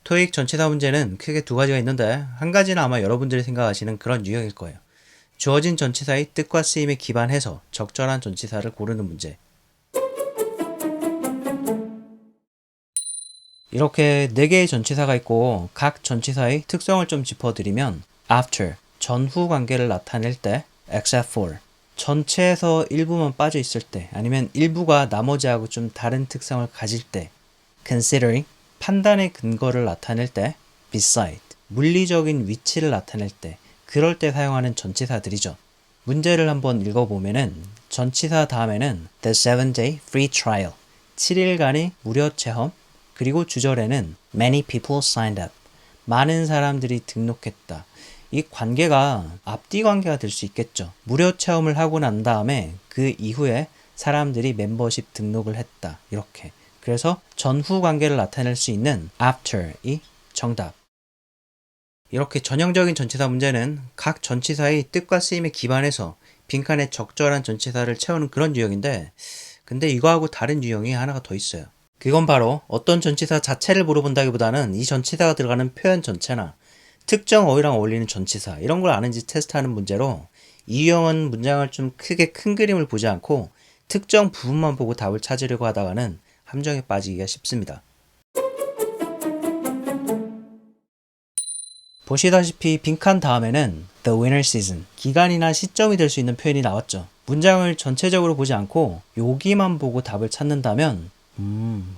토익 전치사 문제는 크게 두 가지가 있는데 한 가지는 아마 여러분들이 생각하시는 그런 유형일 거예요. 주어진 전치사의 뜻과 쓰임에 기반해서 적절한 전치사를 고르는 문제. 이렇게 4개의 전치사가 있고 각 전치사의 특성을 좀 짚어드리면 after, 전후 관계를 나타낼 때 except for, 전체에서 일부만 빠져 있을 때 아니면 일부가 나머지하고 좀 다른 특성을 가질 때 considering, 판단의 근거를 나타낼 때 beside, 물리적인 위치를 나타낼 때 그럴 때 사용하는 전치사들이죠. 문제를 한번 읽어보면은 전치사 다음에는 the 7-day free trial, 7일간의 무료 체험, 그리고 주절에는 many people signed up, 많은 사람들이 등록했다. 이 관계가 앞뒤 관계가 될 수 있겠죠. 무료 체험을 하고 난 다음에 그 이후에 사람들이 멤버십 등록을 했다. 이렇게. 그래서 전후 관계를 나타낼 수 있는 after이 정답. 이렇게 전형적인 전치사 문제는 각 전치사의 뜻과 쓰임에 기반해서 빈칸에 적절한 전치사를 채우는 그런 유형인데, 근데 이거하고 다른 유형이 하나가 더 있어요. 그건 바로 어떤 전치사 자체를 물어본다기보다는 이 전치사가 들어가는 표현 전체나 특정 어휘랑 어울리는 전치사 이런 걸 아는지 테스트하는 문제로, 이 유형은 문장을 좀 크게 큰 그림을 보지 않고 특정 부분만 보고 답을 찾으려고 하다가는 함정에 빠지기가 쉽습니다. 보시다시피 빈칸 다음에는 the winter season, 기간이나 시점이 될 수 있는 표현이 나왔죠. 문장을 전체적으로 보지 않고 여기만 보고 답을 찾는다면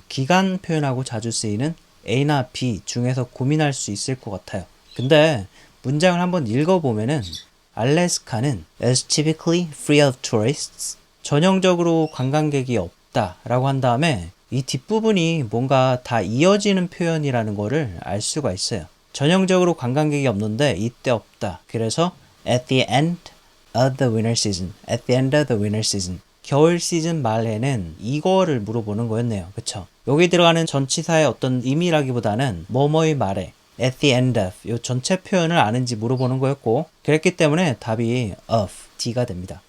기간 표현하고 자주 쓰이는 A나 B 중에서 고민할 수 있을 것 같아요. 근데 문장을 한번 읽어보면은 알래스카는 is typically free of tourists, 전형적으로 관광객이 없다 라고 한 다음에 이 뒷부분이 뭔가 다 이어지는 표현이라는 거를 알 수가 있어요. 전형적으로 관광객이 없는데 이때 없다. 그래서 at the end of the winter season, at the end of the winter season, 겨울 시즌 말에는 이거를 물어보는 거였네요. 그쵸? 여기 들어가는 전치사의 어떤 의미라기보다는 뭐뭐의 말에 at the end of 이 전체 표현을 아는지 물어보는 거였고, 그랬기 때문에 답이 of, D가 됩니다.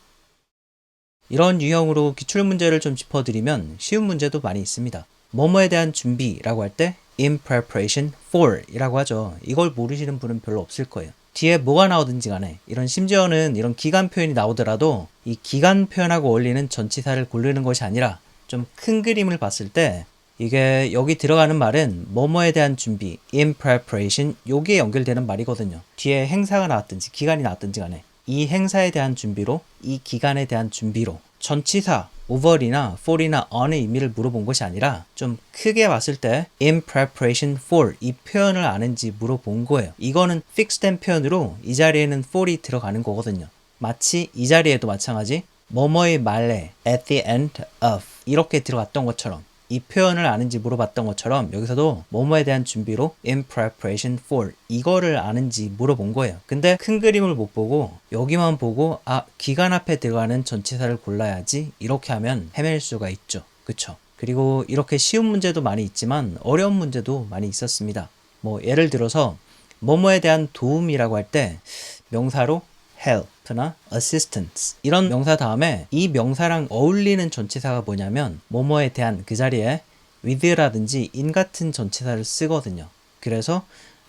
이런 유형으로 기출문제를 좀 짚어드리면 쉬운 문제도 많이 있습니다. 뭐뭐에 대한 준비라고 할 때 in preparation for 이라고 하죠. 이걸 모르시는 분은 별로 없을 거예요. 뒤에 뭐가 나오든지 간에 이런, 심지어는 이런 기간 표현이 나오더라도 이 기간 표현하고 어울리는 전치사를 고르는 것이 아니라 좀 큰 그림을 봤을 때 이게 여기 들어가는 말은 뭐뭐에 대한 준비, in preparation, 여기에 연결되는 말이거든요. 뒤에 행사가 나왔든지 기간이 나왔든지 간에 이 행사에 대한 준비로, 이 기간에 대한 준비로 전치사 over이나 for이나 on의 의미를 물어본 것이 아니라 좀 크게 봤을 때 in preparation for 이 표현을 아는지 물어본 거예요. 이거는 픽스된 표현으로 이 자리에는 for이 들어가는 거거든요. 마치 이 자리에도 마찬가지 뭐뭐의 말에 at the end of 이렇게 들어갔던 것처럼, 이 표현을 아는지 물어봤던 것처럼 여기서도 뭐뭐에 대한 준비로 in preparation for 이거를 아는지 물어본 거예요. 근데 큰 그림을 못 보고 여기만 보고 기간 앞에 들어가는 전치사를 골라야지 이렇게 하면 헤맬 수가 있죠. 그쵸? 그리고 이렇게 쉬운 문제도 많이 있지만 어려운 문제도 많이 있었습니다. 뭐 예를 들어서 뭐뭐에 대한 도움이라고 할 때 명사로 help나 assistance 이런 명사 다음에 이 명사랑 어울리는 전치사가 뭐냐면 뭐뭐에 대한 그 자리에 with라든지 in 같은 전치사를 쓰거든요. 그래서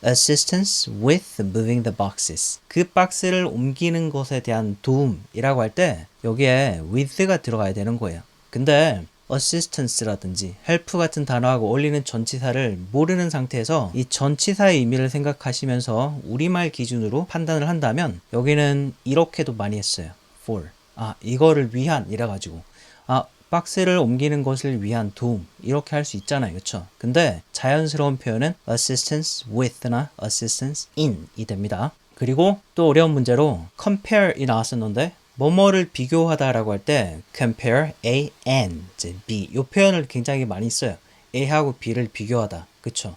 assistance with moving the boxes, 그 박스를 옮기는 것에 대한 도움이라고 할 때 여기에 with가 들어가야 되는 거예요. 근데 assistance라든지 help 같은 단어하고 어울리는 전치사를 모르는 상태에서 이 전치사의 의미를 생각하시면서 우리말 기준으로 판단을 한다면 여기는 이렇게도 많이 했어요. for. 이거를 위한 이래가지고 박스를 옮기는 것을 위한 도움 이렇게 할 수 있잖아요. 그쵸? 근데 자연스러운 표현은 assistance with나 assistance in이 됩니다. 그리고 또 어려운 문제로 compare이 나왔었는데 뭐뭐를 비교하다라고 할 때 compare A and B 이 표현을 굉장히 많이 써요. A하고 B를 비교하다. 그쵸?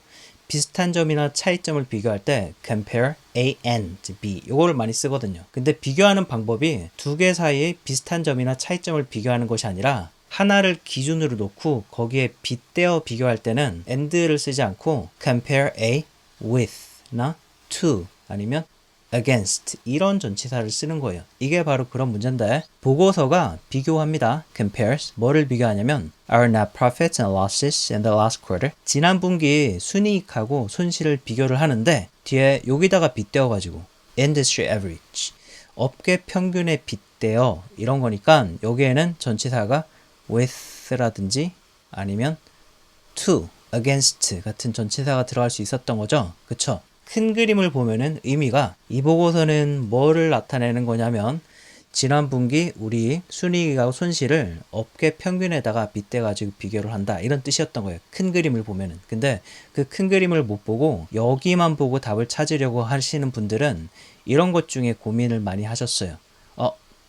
비슷한 점이나 차이점을 비교할 때 compare A and B 이거를 많이 쓰거든요. 근데 비교하는 방법이 두 개 사이의 비슷한 점이나 차이점을 비교하는 것이 아니라 하나를 기준으로 놓고 거기에 빗대어 비교할 때는 and를 쓰지 않고 compare A with나 to 아니면 against 이런 전치사를 쓰는 거예요. 이게 바로 그런 문제인데 보고서가 비교합니다. compares 뭐를 비교하냐면 our net profits and losses in the last quarter 지난 분기 순이익하고 손실을 비교를 하는데 뒤에 여기다가 빗대어가지고 industry average 업계 평균에 빗대어 이런 거니까 여기에는 전치사가 with라든지 아니면 to, against 같은 전치사가 들어갈 수 있었던 거죠. 그쵸? 큰 그림을 보면은 의미가 이 보고서는 뭐를 나타내는 거냐면 지난 분기 우리 순이익하고 손실을 업계 평균에다가 빗대가지고 비교를 한다 이런 뜻이었던 거예요. 큰 그림을 보면은. 근데 그 큰 그림을 못 보고 여기만 보고 답을 찾으려고 하시는 분들은 이런 것 중에 고민을 많이 하셨어요.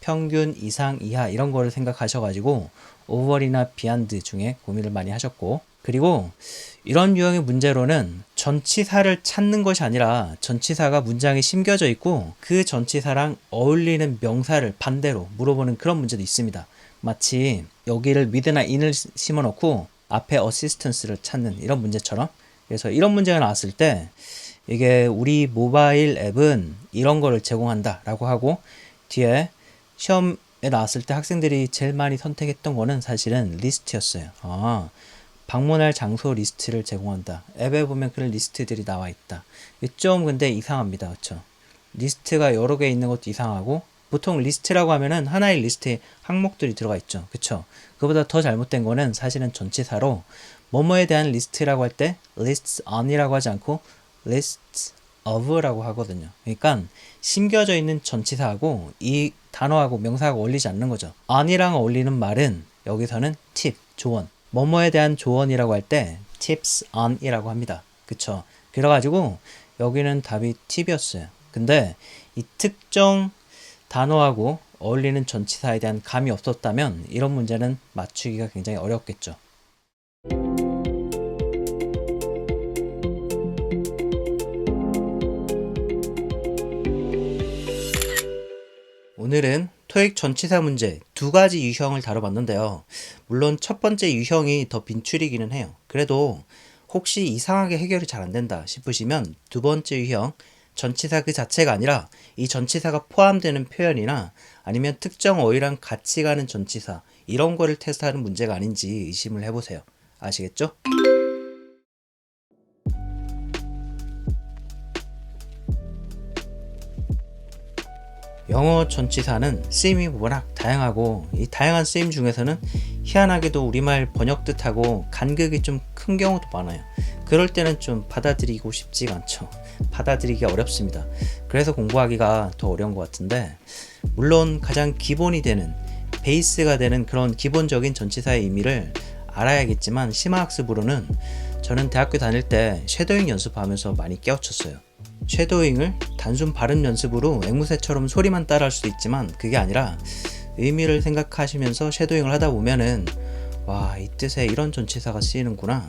평균 이상 이하 이런 거를 생각하셔가지고 오버이나 비안드 중에 고민을 많이 하셨고 그리고 이런 유형의 문제로는 전치사를 찾는 것이 아니라 전치사가 문장에 심겨져 있고 그 전치사랑 어울리는 명사를 반대로 물어보는 그런 문제도 있습니다. 마치 여기를 with나 in을 심어놓고 앞에 assistance를 찾는 이런 문제처럼 그래서 이런 문제가 나왔을 때 이게 우리 모바일 앱은 이런 거를 제공한다 라고 하고 뒤에 시험에 나왔을 때 학생들이 제일 많이 선택했던 거는 사실은 리스트였어요. 방문할 장소 리스트를 제공한다. 앱에 보면 그런 리스트들이 나와 있다. 좀 근데 이상합니다. 그렇죠? 리스트가 여러 개 있는 것도 이상하고 보통 리스트라고 하면은 하나의 리스트에 항목들이 들어가 있죠. 그렇죠? 그보다 더 잘못된 거는 사실은 전치사로 뭐뭐에 대한 리스트라고 할 때 lists on이라고 하지 않고 lists of라고 하거든요. 그러니까 심겨져 있는 전치사하고 이 단어하고 명사하고 어울리지 않는 거죠. on이랑 어울리는 말은 여기서는 팁, 조언 뭐뭐에 대한 조언이라고 할 때 tips on 이라고 합니다. 그쵸? 그래가지고 여기는 답이 팁이었어요. 근데 이 특정 단어하고 어울리는 전치사에 대한 감이 없었다면 이런 문제는 맞추기가 굉장히 어렵겠죠. 오늘은 토익 전치사 문제 두 가지 유형을 다뤄봤는데요. 물론 첫 번째 유형이 더 빈출이기는 해요. 그래도 혹시 이상하게 해결이 잘 안 된다 싶으시면 두 번째 유형 전치사 그 자체가 아니라 이 전치사가 포함되는 표현이나 아니면 특정 어휘랑 같이 가는 전치사 이런 거를 테스트하는 문제가 아닌지 의심을 해보세요. 아시겠죠? 영어 전치사는 쓰임이 워낙 다양하고 이 다양한 쓰임 중에서는 희한하게도 우리말 번역 뜻하고 간극이 좀 큰 경우도 많아요. 그럴 때는 좀 받아들이고 싶지가 않죠. 받아들이기 어렵습니다. 그래서 공부하기가 더 어려운 것 같은데 물론 가장 기본이 되는 베이스가 되는 그런 기본적인 전치사의 의미를 알아야겠지만 심화학습으로는 저는 대학교 다닐 때 쉐도잉 연습하면서 많이 깨우쳤어요. 쉐도잉을 단순 발음 연습으로 앵무새처럼 소리만 따라할 수도 있지만 그게 아니라 의미를 생각하시면서 쉐도잉을 하다 보면은 와, 이 뜻에 이런 전치사가 쓰이는구나.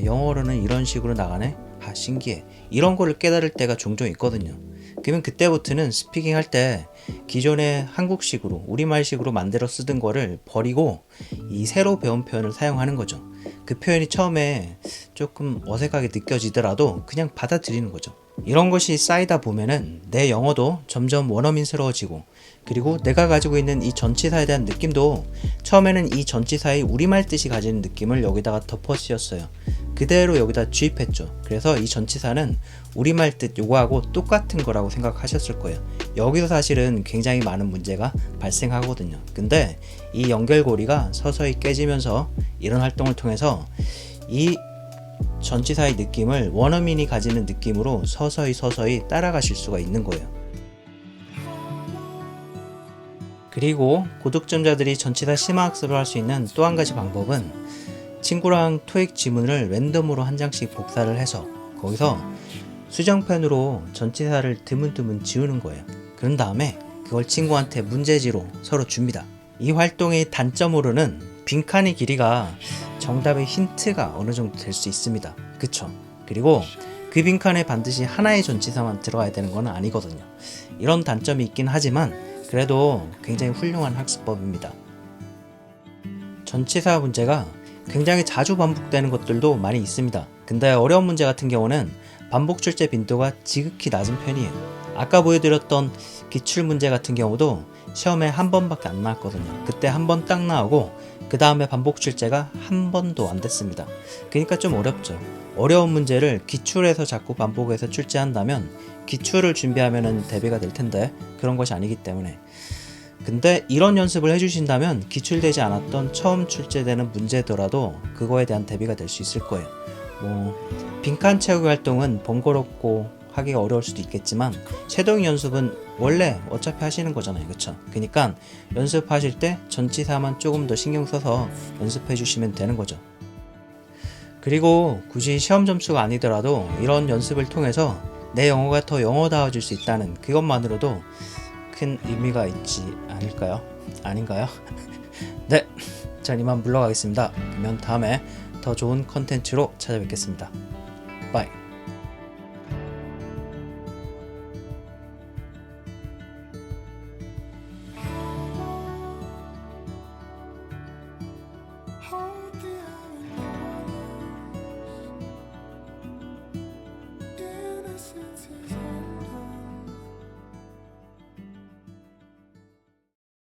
영어로는 이런 식으로 나가네. 신기해. 이런 거를 깨달을 때가 종종 있거든요. 그러면 그때부터는 스피킹 할 때 기존의 한국식으로 우리말식으로 만들어 쓰던 거를 버리고 이 새로 배운 표현을 사용하는 거죠. 그 표현이 처음에 조금 어색하게 느껴지더라도 그냥 받아들이는 거죠. 이런 것이 쌓이다 보면은 내 영어도 점점 원어민스러워지고 그리고 내가 가지고 있는 이 전치사에 대한 느낌도 처음에는 이 전치사의 우리말 뜻이 가지는 느낌을 여기다가 덮어 씌웠어요. 그대로 여기다 주입했죠. 그래서 이 전치사는 우리말 뜻 요거하고 똑같은 거라고 생각하셨을 거예요. 여기서 사실은 굉장히 많은 문제가 발생하거든요. 근데 이 연결고리가 서서히 깨지면서 이런 활동을 통해서 이 전치사의 느낌을 원어민이 가지는 느낌으로 서서히 따라가실 수가 있는 거예요. 그리고 고득점자들이 전치사 심화학습을 할 수 있는 또 한 가지 방법은 친구랑 토익 지문을 랜덤으로 한 장씩 복사를 해서 거기서 수정펜으로 전치사를 드문드문 지우는 거예요. 그런 다음에 그걸 친구한테 문제지로 서로 줍니다. 이 활동의 단점으로는 빈칸의 길이가 정답의 힌트가 어느 정도 될 수 있습니다. 그쵸? 그리고 그 빈칸에 반드시 하나의 전치사만 들어가야 되는 건 아니거든요. 이런 단점이 있긴 하지만 그래도 굉장히 훌륭한 학습법입니다. 전치사 문제가 굉장히 자주 반복되는 것들도 많이 있습니다. 근데 어려운 문제 같은 경우는 반복 출제 빈도가 지극히 낮은 편이에요. 아까 보여드렸던 기출문제 같은 경우도 시험에 한 번밖에 안 나왔거든요. 그때 한 번 딱 나오고 그 다음에 반복 출제가 한 번도 안 됐습니다. 그러니까 좀 어렵죠. 어려운 문제를 기출에서 자꾸 반복해서 출제한다면 기출을 준비하면 대비가 될 텐데 그런 것이 아니기 때문에. 근데 이런 연습을 해주신다면 기출되지 않았던 처음 출제되는 문제더라도 그거에 대한 대비가 될 수 있을 거예요. 빈칸 채우기 활동은 번거롭고 하기가 어려울 수도 있겠지만 쉐도잉 연습은 원래 어차피 하시는 거잖아요. 그쵸? 그러니까 연습하실 때 전치사만 조금 더 신경 써서 연습해 주시면 되는 거죠. 그리고 굳이 시험 점수가 아니더라도 이런 연습을 통해서 내 영어가 더 영어다워질 수 있다는 그것만으로도 큰 의미가 있지 않을까요? 아닌가요? 네, 전 이만 물러가겠습니다. 그러면 다음에 더 좋은 컨텐츠로 찾아뵙겠습니다. 바이.